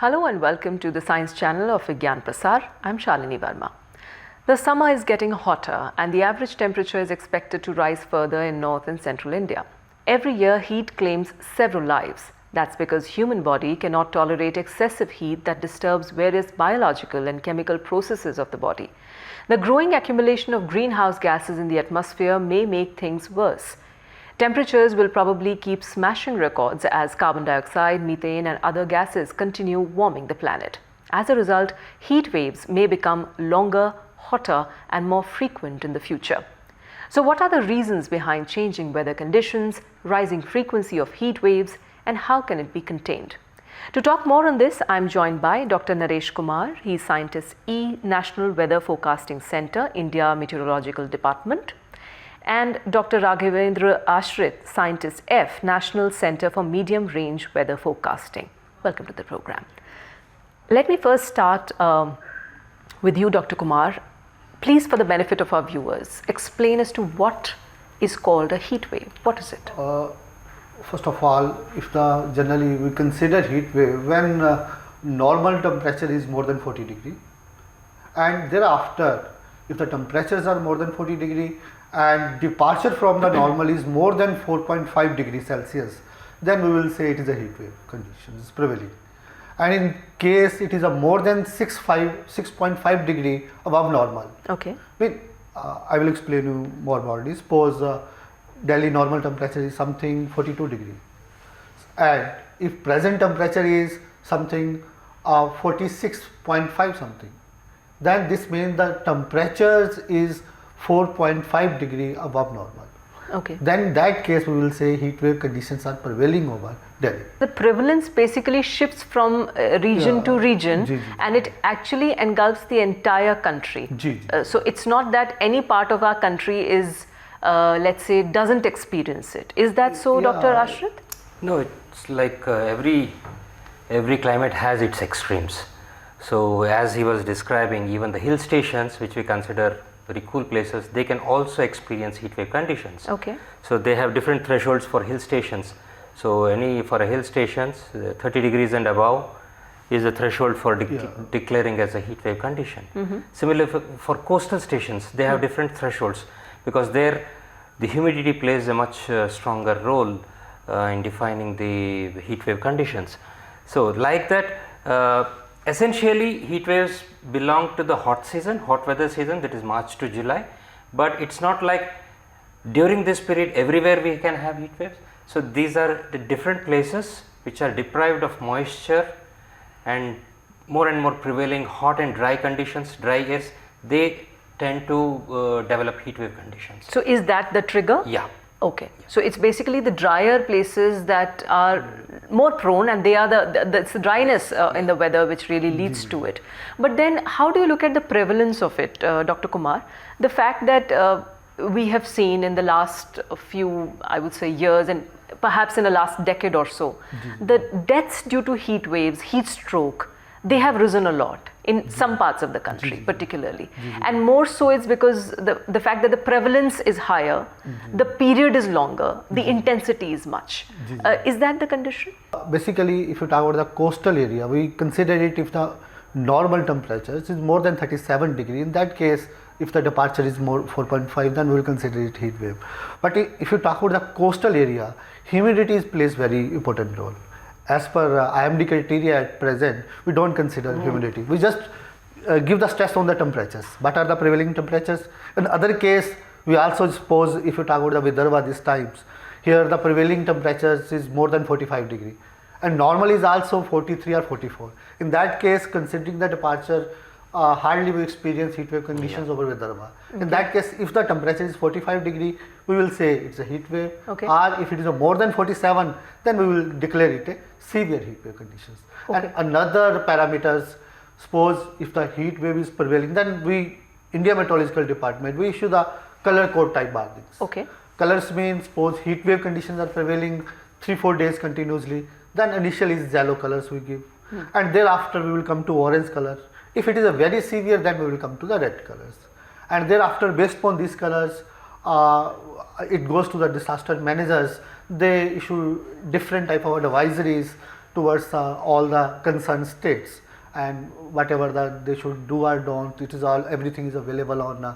Hello and welcome to the Science Channel of Vigyan Prasar. I'm Shalini Verma. The summer is getting hotter and the average temperature is expected to rise further in north and central India. Every year heat claims several lives. That's because human body cannot tolerate excessive heat that disturbs various biological and chemical processes of the body. The growing accumulation of greenhouse gases in the atmosphere may make things worse. Temperatures will probably keep smashing records as carbon dioxide, methane and other gases continue warming the planet. As a result, heat waves may become longer, hotter and more frequent in the future. So what are the reasons behind changing weather conditions, rising frequency of heat waves, and how can it be contained? To talk more on this, I'm joined by Dr. Naresh Kumar. He's scientist E, National Weather Forecasting Center, India Meteorological Department. And Dr. Raghavendra Ashrit, scientist F, National Center for Medium Range Weather Forecasting. Welcome to the program. Let me first start with you, Dr. Kumar. Please, for the benefit of our viewers, explain as to what is called a heat wave. What is it? First of all, generally we consider heat wave when normal temperature is more than 40 degree, and thereafter if the temperatures are more than 40 degree and departure from the normal is more than 4.5 degrees Celsius, then we will say it is a heat wave conditions prevailing. And in case it is a more than 6.5 degree above normal. Okay. I will explain you more about this. Suppose Delhi normal temperature is something 42 degree, and if present temperature is something 46.5 something, then this means the temperatures is 4.5 degree above normal. Okay. Then in that case we will say heat wave conditions are prevailing over Delhi. The prevalence basically shifts from region to region, and it actually engulfs the entire country. So it's not that any part of our country is, let's say, doesn't experience it. Is that so, Dr. Ashrit? No, it's like every climate has its extremes. So as he was describing, even the hill stations, which we consider very cool places, they can also experience heat wave conditions. Okay. So they have different thresholds for hill stations. So for a hill stations, 30 degrees and above is a threshold for declaring as a heat wave condition. Similarly for coastal stations, they have different thresholds, because there the humidity plays a much stronger role in defining the heat wave conditions. So like that, essentially heat waves belong to the hot weather season, that is March to July, but it's not like during this period everywhere we can have heat waves. So these are the different places which are deprived of moisture and more prevailing hot and dry conditions, dry airs, they tend to develop heat wave conditions. So is that the trigger? Yeah. Okay. So it's basically the drier places that are more prone, and they are it's the dryness in the weather which really leads to it. But then how do you look at the prevalence of it, Dr. Kumar? The fact that we have seen in the last few, I would say, years, and perhaps in the last decade or so, the deaths due to heat waves, heat stroke, they have risen a lot in some parts of the country particularly, and more so it's because the fact that the prevalence is higher, the period is longer, the intensity is much. Is that the condition? Basically, if you talk about the coastal area, we consider it if the normal temperature is more than 37 degree. In that case, if the departure is more 4.5, then we will consider it heat wave. But if you talk about the coastal area, humidity plays very important role. As per IMD criteria at present, we don't consider humidity. We just give the stress on the temperatures. What are the prevailing temperatures? In other case, we also suppose, if you talk about the Vidarbha these times, here the prevailing temperatures is more than 45 degree, and normal is also 43 or 44. In that case, considering the departure, hardly we experience heat wave conditions over Vidarbha. In that case, if the temperature is 45 degree, we will say it's a heat wave. Okay. Or if it is a more than 47, then we will declare it a severe heat wave conditions. Okay. And another parameters, suppose if the heat wave is prevailing, then India Meteorological Department, we issue the color code type markings. Okay. Colors means suppose heat wave conditions are prevailing 3-4 days continuously, then initially is yellow colors we give, and thereafter we will come to orange color. If it is a very severe, then we will come to the red colors, and thereafter based upon these colors, it goes to the disaster managers. They issue different type of advisories towards all the concerned states, and whatever that they should do or don't, it is all, everything is available on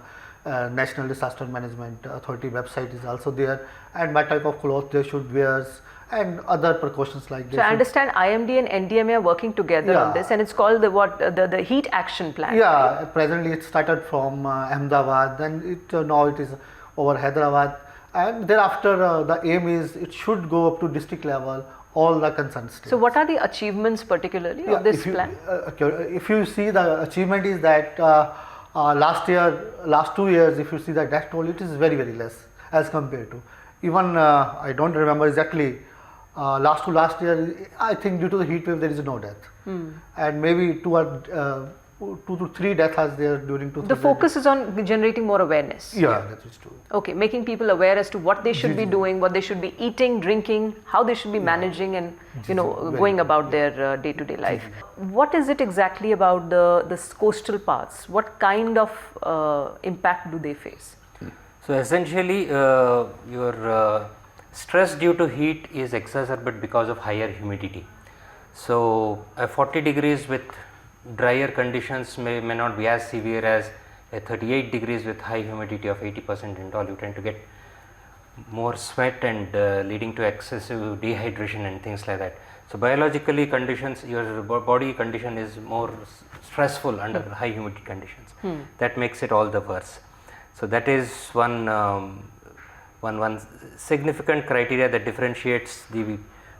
National Disaster Management Authority website is also there, and what type of clothes they should wear and other precautions like this. So I understand IMD and NDMA are working together on Yeah. this, and it's called the heat action plan. Yeah, presently it started from Ahmedabad, then now it is over Hyderabad, and thereafter the aim is it should go up to district level, all the concerned states. So what are the achievements particularly of this plan? If you see, the achievement is that last 2 years, if you see the death toll, it is very less as compared to, even I don't remember exactly, last year, I think due to the heat wave there is no death, and maybe 2 to 3 deaths are there during 2 The focus is on generating more awareness. Yeah, that is true. Okay, making people aware as to what they should be doing, what they should be eating, drinking, how they should be managing, and going about their day-to-day life. What is it exactly about the coastal paths? What kind of impact do they face? So essentially, your stress due to heat is exacerbated because of higher humidity. So a 40 degrees with drier conditions may not be as severe as a 38 degrees with high humidity of 80% and all. You tend to get more sweat and leading to excessive dehydration and things like that. So biologically conditions, your body condition is more stressful under high humidity conditions. That makes it all the worse. So that is one significant criteria that differentiates the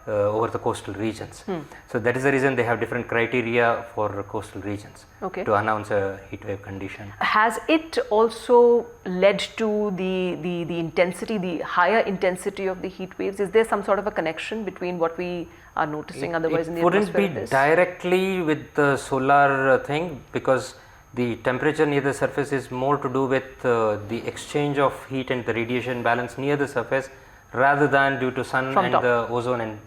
over the coastal regions. So that is the reason they have different criteria for coastal regions to announce a heat wave condition. Has it also led to the intensity, the higher intensity of the heat waves? Is there some sort of a connection between what we are noticing otherwise in the wouldn't atmosphere? be directly with the solar thing, because the temperature near the surface is more to do with the exchange of heat and the radiation balance near the surface, rather than due to sun From and top. the ozone, and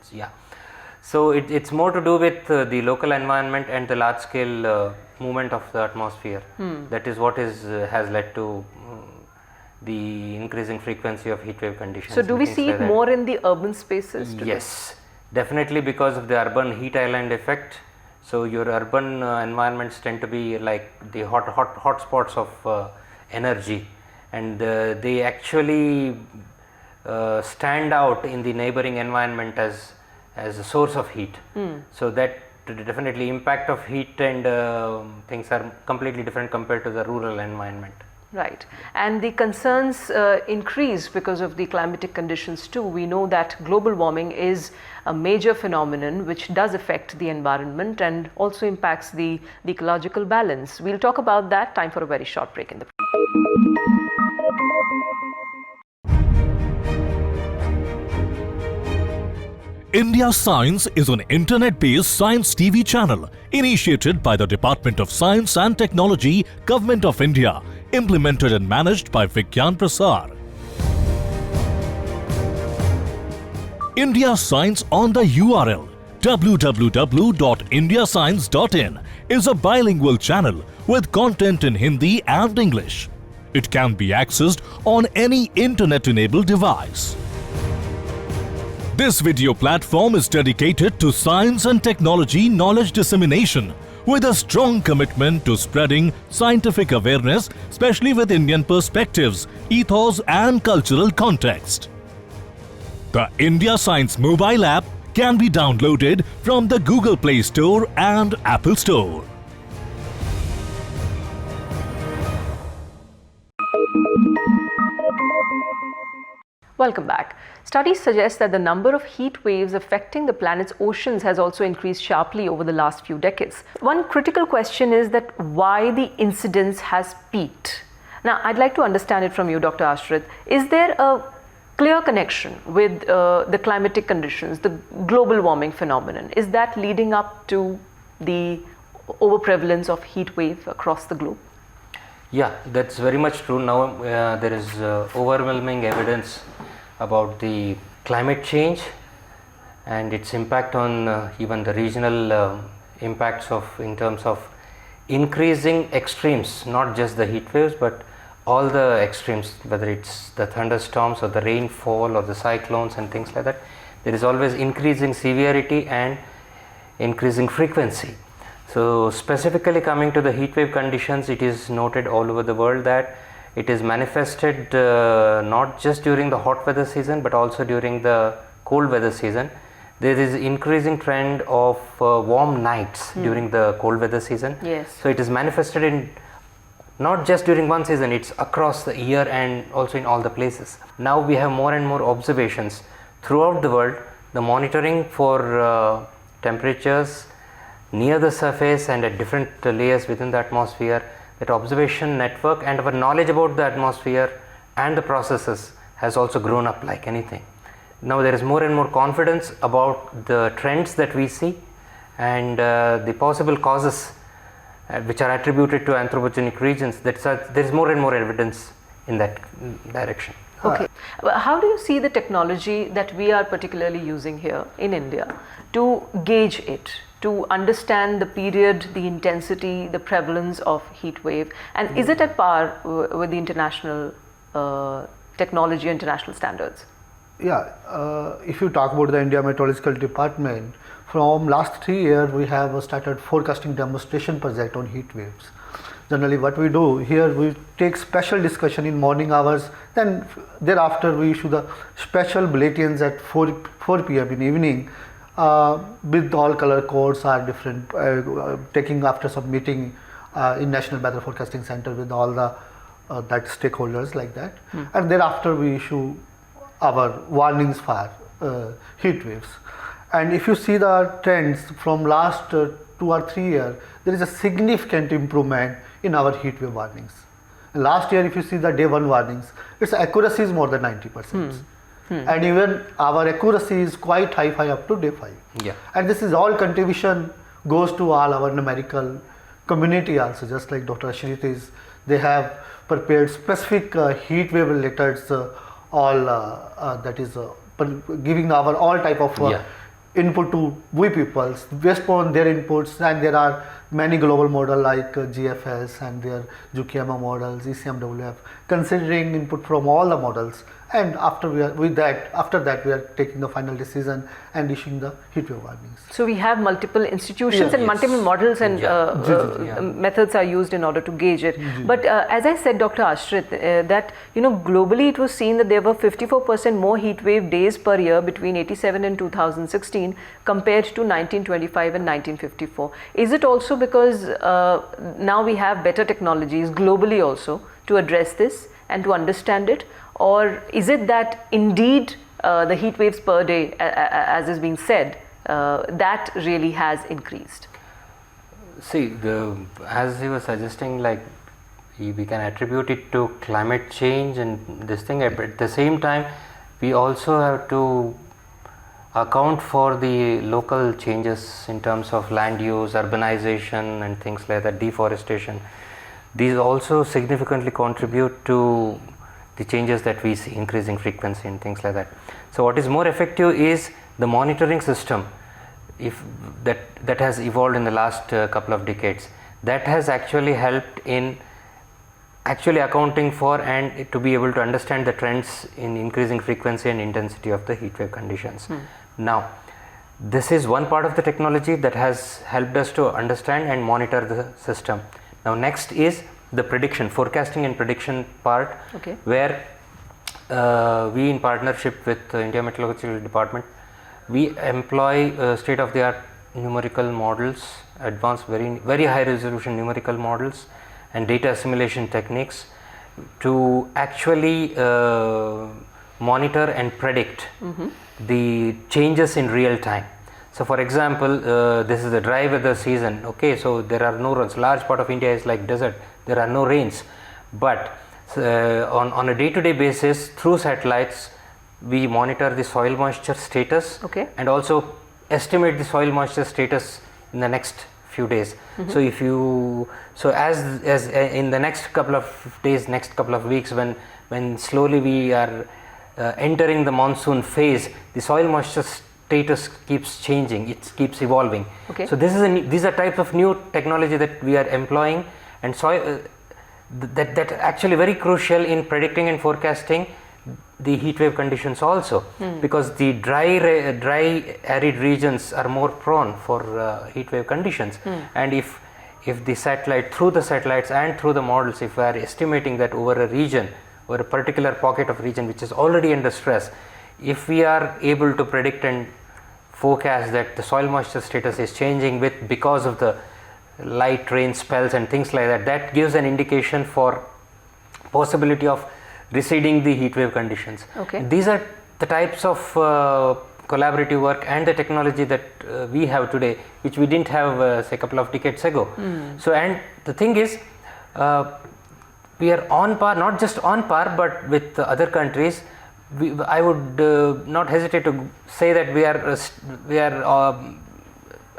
so it's more to do with the local environment and the large scale movement of the atmosphere. That is what has led to the increasing frequency of heat wave conditions. So do and we things see like it that. more in the urban spaces today? Yes, definitely, because of the urban heat island effect. So your urban environments tend to be like the hot spots of energy, and they actually stand out in the neighboring environment as a source of heat. So that definitely impact of heat and things are completely different compared to the rural environment. Right, and the concerns increase because of the climatic conditions too. We know that global warming is a major phenomenon which does affect the environment and also impacts the ecological balance. We'll talk about that. Time for a very short break in the India Science is an internet-based science TV channel initiated by the Department of Science and Technology, Government of India, implemented and managed by Vigyan Prasar. India Science on the URL www.indiascience.in is a bilingual channel with content in Hindi and English. It can be accessed on any internet-enabled device. This video platform is dedicated to science and technology knowledge dissemination with a strong commitment to spreading scientific awareness, especially with Indian perspectives, ethos and cultural context. The India Science mobile app can be downloaded from the Google Play Store and Apple Store. Welcome back. Studies suggest that the number of heat waves affecting the planet's oceans has also increased sharply over the last few decades. One critical question is that why the incidence has peaked. Now, I'd like to understand it from you, Dr. Ashrit. Is there a clear connection with the climatic conditions, the global warming phenomenon? Is that leading up to the overprevalence of heat wave across the globe? Yeah, that's very much true. Now there is overwhelming evidence about the climate change and its impact on even the regional impacts of in terms of increasing extremes, not just the heat waves but all the extremes, whether it's the thunderstorms or the rainfall or the cyclones and things like that. There is always increasing severity and increasing frequency. So specifically coming to the heat wave conditions, it is noted all over the world that it is manifested not just during the hot weather season but also during the cold weather season. There is increasing trend of warm nights during the cold weather season. Yes. So it is manifested in not just during one season, it's across the year and also in all the places. Now we have more and more observations throughout the world. The monitoring for temperatures near the surface and at different layers within the atmosphere, that observation network and our knowledge about the atmosphere and the processes has also grown up like anything. Now there is more and more confidence about the trends that we see and the possible causes which are attributed to anthropogenic regions. There is more and more evidence in that direction. Okay. Well, how do you see the technology that we are particularly using here in India to gauge it, to understand the period, the intensity, the prevalence of heat wave, and is it at par with the international technology, international standards? Yeah, if you talk about the India Meteorological Department, from last 3 years we have started forecasting demonstration project on heat waves. Generally what we do here, we take special discussion in morning hours, then thereafter we issue the special bulletins at 4 p.m. in evening with all color codes are different, taking after some meeting in National Weather Forecasting Center with all the that stakeholders like that, and thereafter we issue our warnings for heat waves. And if you see the trends from last 2 or 3 years, there is a significant improvement in our heat wave warnings. Last year if you see the day 1 warnings, its accuracy is more than 90%. And even our accuracy is quite high up to day 5. Yeah. And this is all contribution goes to all our numerical community also, just like Dr. Ashrit is, they have prepared specific heat wave letters, all that is giving our all type of input to we peoples based on their inputs, and there are many global model like GFS and their Jukiyama models, ECMWF, considering input from all the models, and after that we are taking the final decision and issuing the heat wave warnings. So we have multiple institutions and multiple models and methods are used in order to gauge it. But as I said, Dr. Ashrit, that globally it was seen that there were 54% more heat wave days per year between 87 and 2016 compared to 1925 and 1954. Is it also because now we have better technologies globally also to address this and to understand it, or is it that indeed the heat waves per day, as is being said, that really has increased? See, as you were suggesting, like we can attribute it to climate change and this thing. At the same time, we also have to account for the local changes in terms of land use, urbanization and things like that, deforestation. These also significantly contribute to the changes that we see, increasing frequency and things like that. So what is more effective is the monitoring system, if that has evolved in the last couple of decades. That has actually helped in actually accounting for and to be able to understand the trends in increasing frequency and intensity of the heat wave conditions. Now, this is one part of the technology that has helped us to understand and monitor the system. Now next is the prediction, forecasting and prediction part, where we, in partnership with the India Meteorological Department, we employ state-of-the-art numerical models, advanced very high resolution numerical models and data assimilation techniques to actually monitor and predict the changes in real time. So for example, this is the dry weather season, so there are no rains. Large part of India is like desert, there are no rains, but on a day-to-day basis through satellites we monitor the soil moisture status and also estimate the soil moisture status in the next few days. So as in the next couple of days, next couple of weeks, when slowly we are entering the monsoon phase, the soil moisture status keeps changing, it keeps evolving. So these are types of new technology that we are employing, and that actually very crucial in predicting and forecasting the heat wave conditions also, because the dry arid regions are more prone for heat wave conditions. And if the satellite, through the satellites and through the models, if we are estimating that over a region, or a particular pocket of region which is already under stress, if we are able to predict and forecast that the soil moisture status is changing because of the light rain spells and things like that, that gives an indication for possibility of receding the heat wave conditions. Okay. These are the types of collaborative work and the technology that we have today, which we didn't have say a couple of decades ago. So, and the thing is, we are on par, not just on par, but with other countries. I would not hesitate to say that we are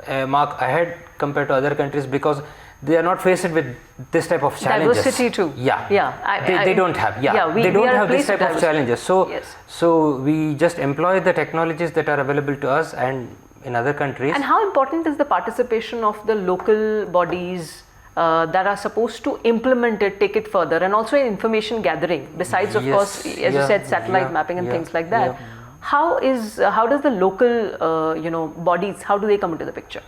a mark ahead compared to other countries, because they are not faced with this type of challenges. Diversity too. Yeah. Yeah. They don't have. Yeah. Yeah, they don't we are have this placed type of challenges. So, yes. so we just employ the technologies that are available to us and in other countries. And how important is the participation of the local bodies that are supposed to implement it, take it further, and also in information gathering, besides of Yes, course, as you said, satellite mapping and things like that. Yeah. How does the local bodies, how do they come into the picture?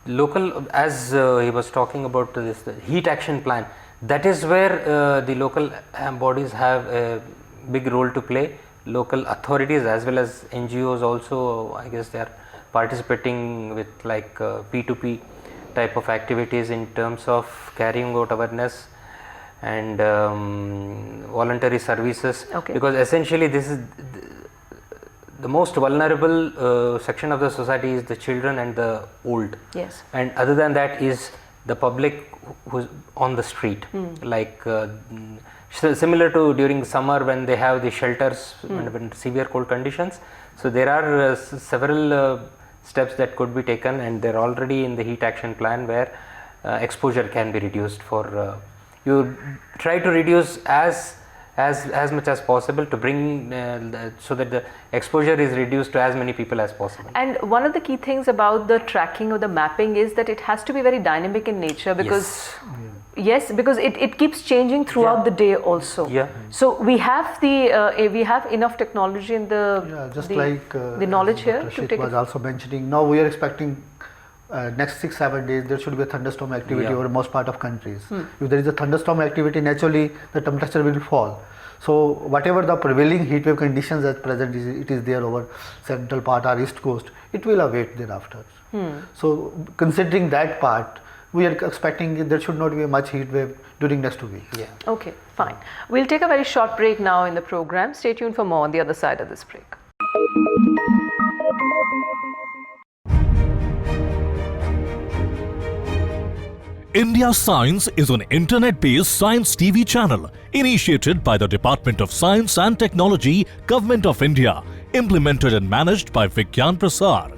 Local, as he was talking about this the heat action plan, that is where the local bodies have a big role to play. Local authorities as well as NGOs also, I guess they are participating with like P2P type of activities in terms of carrying out awareness and voluntary services. Okay. Because essentially this is the most vulnerable section of the society is the children and the old. Yes. And other than that is the public who's on the street, like similar to during summer when they have the shelters when severe cold conditions. So there are several steps that could be taken, and they're already in the heat action plan where exposure can be reduced. For you try to reduce as much as possible to bring so that the exposure is reduced to as many people as possible. And one of the key things about the tracking or the mapping is that it has to be very dynamic in nature, because because it keeps changing throughout the day also. Yeah. So we have we have enough technology in the the knowledge here Dr. to Sheth take was it. also mentioning. Now we are expecting next 6-7 days there should be a thunderstorm activity over most part of countries. If there is a thunderstorm activity, naturally the temperature will fall. So whatever the prevailing heat wave conditions at present it is there over central part or east coast, it will await thereafter. So considering that part, we are expecting there should not be much heat wave during next 2 weeks. Yeah. Okay, fine. We'll take a very short break now in the program. Stay tuned for more on the other side of this break. India Science is an internet-based science TV channel initiated by the Department of Science and Technology, Government of India, implemented and managed by Vigyan Prasar.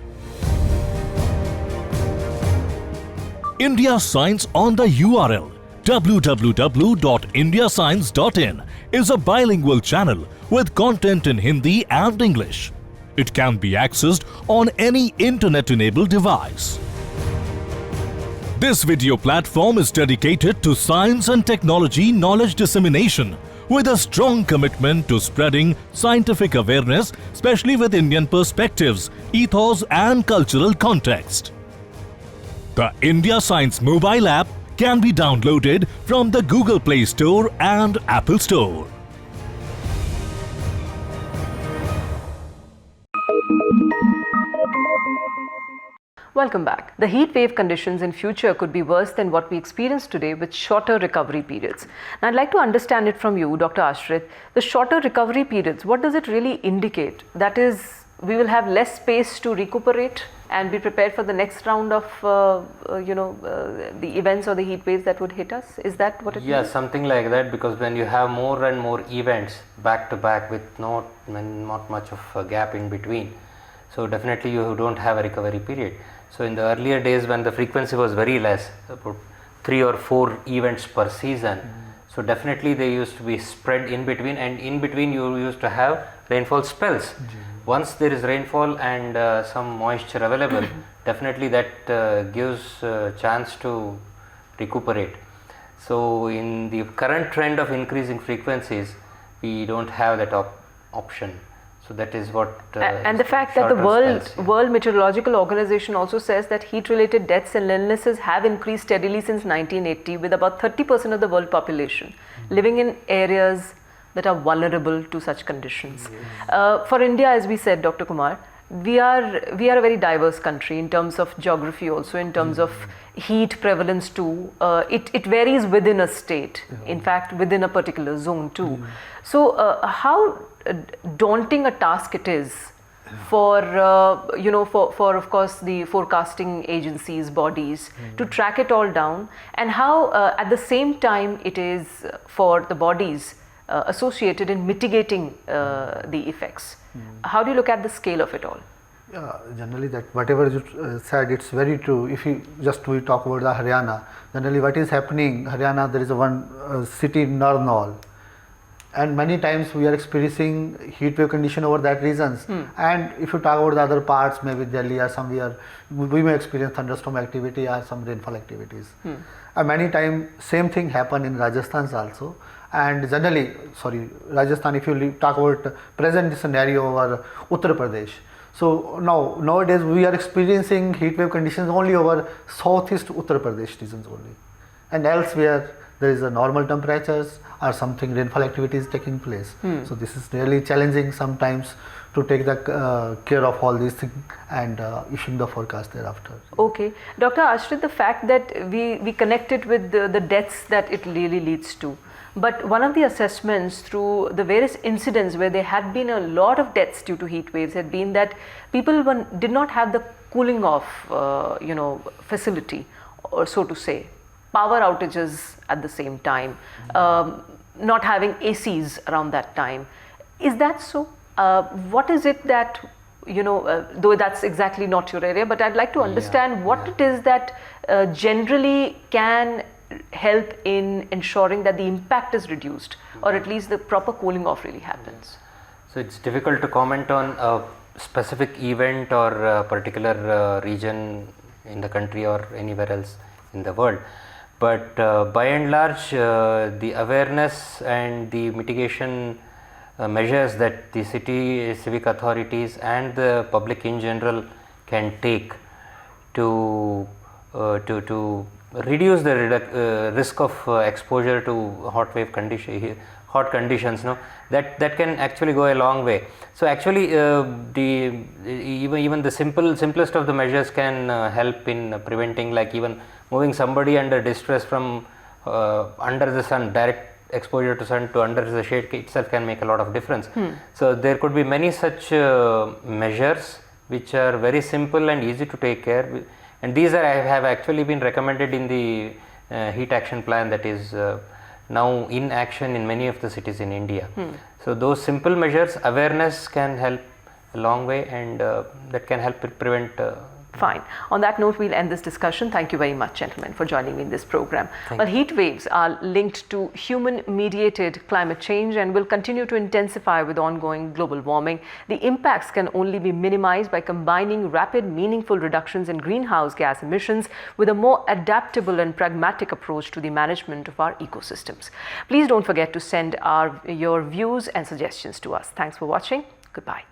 India Science on the URL www.indiascience.in is a bilingual channel with content in Hindi and English. It can be accessed on any internet-enabled device. This video platform is dedicated to science and technology knowledge dissemination with a strong commitment to spreading scientific awareness, especially with Indian perspectives, ethos and cultural context. The India Science mobile app can be downloaded from the Google Play Store and Apple Store. Welcome back. The heat wave conditions in future could be worse than what we experience today, with shorter recovery periods. Now, I'd like to understand it from you, Dr. Ashrit. The shorter recovery periods, what does it really indicate? That is, we will have less space to recuperate and be prepared for the next round of the events or the heat waves that would hit us? Is that what it means? Yeah, something like that, because when you have more and more events back to back with not much of a gap in between, so definitely you don't have a recovery period. So in the earlier days when the frequency was very less, about 3 or 4 events per season, so definitely they used to be spread in between, and in between you used to have rainfall spells. Once there is rainfall and some moisture available, definitely that gives a chance to recuperate. So in the current trend of increasing frequencies, we don't have that option. So that is what. And the fact that the World Meteorological Organization also says that heat-related deaths and illnesses have increased steadily since 1980, with about 30% of the world population living in areas that are vulnerable to such conditions. For India, as we said, Dr. Kumar, we are a very diverse country in terms of geography, also in terms of heat prevalence too. It varies within a state, in fact within a particular zone too. So how daunting a task it is for for of course the forecasting agencies, bodies, to track it all down, and how at the same time it is for the bodies associated in mitigating the effects. How do you look at the scale of it all? Yeah, generally that whatever you said, it's very true. If we talk about the Haryana, generally what is happening, Haryana, there is one city, Narnaul, and many times we are experiencing heat wave condition over that regions. And if you talk about the other parts, maybe Delhi or somewhere, we may experience thunderstorm activity or some rainfall activities. And many times same thing happen in Rajasthan also. And generally, Rajasthan, if you talk about present scenario over Uttar Pradesh. So nowadays we are experiencing heat wave conditions only over southeast Uttar Pradesh regions only. And elsewhere there is a normal temperatures or something rainfall activity is taking place. So this is really challenging sometimes to take the care of all these things and issuing the forecast thereafter. Okay. Dr. Ashrit, the fact that we connect it with the deaths that it really leads to. But one of the assessments through the various incidents where there had been a lot of deaths due to heat waves had been that people did not have the cooling off facility, or so to say, power outages at the same time, not having ACs around that time. Is that so? What is it that, though that's exactly not your area, but I'd like to understand what it is that generally can help in ensuring that the impact is reduced, or at least the proper cooling off really happens. So it's difficult to comment on a specific event or a particular region in the country or anywhere else in the world, but by and large the awareness and the mitigation measures that the city civic authorities and the public in general can take to reduce the risk of exposure to hot conditions, that can actually go a long way. So actually even the simplest of the measures can help in preventing, like even moving somebody under distress from under the sun, direct exposure to sun, to under the shade itself can make a lot of difference. So there could be many such measures which are very simple and easy to take care. And these have actually been recommended in the heat action plan that is now in action in many of the cities in India. So those simple measures, awareness can help a long way, and that can help prevent. Fine. On that note, we'll end this discussion. Thank you very much, gentlemen, for joining me in this program. Well, heat waves are linked to human-mediated climate change and will continue to intensify with ongoing global warming. The impacts can only be minimized by combining rapid, meaningful reductions in greenhouse gas emissions with a more adaptable and pragmatic approach to the management of our ecosystems. Please don't forget to send your views and suggestions to us. Thanks for watching. Goodbye.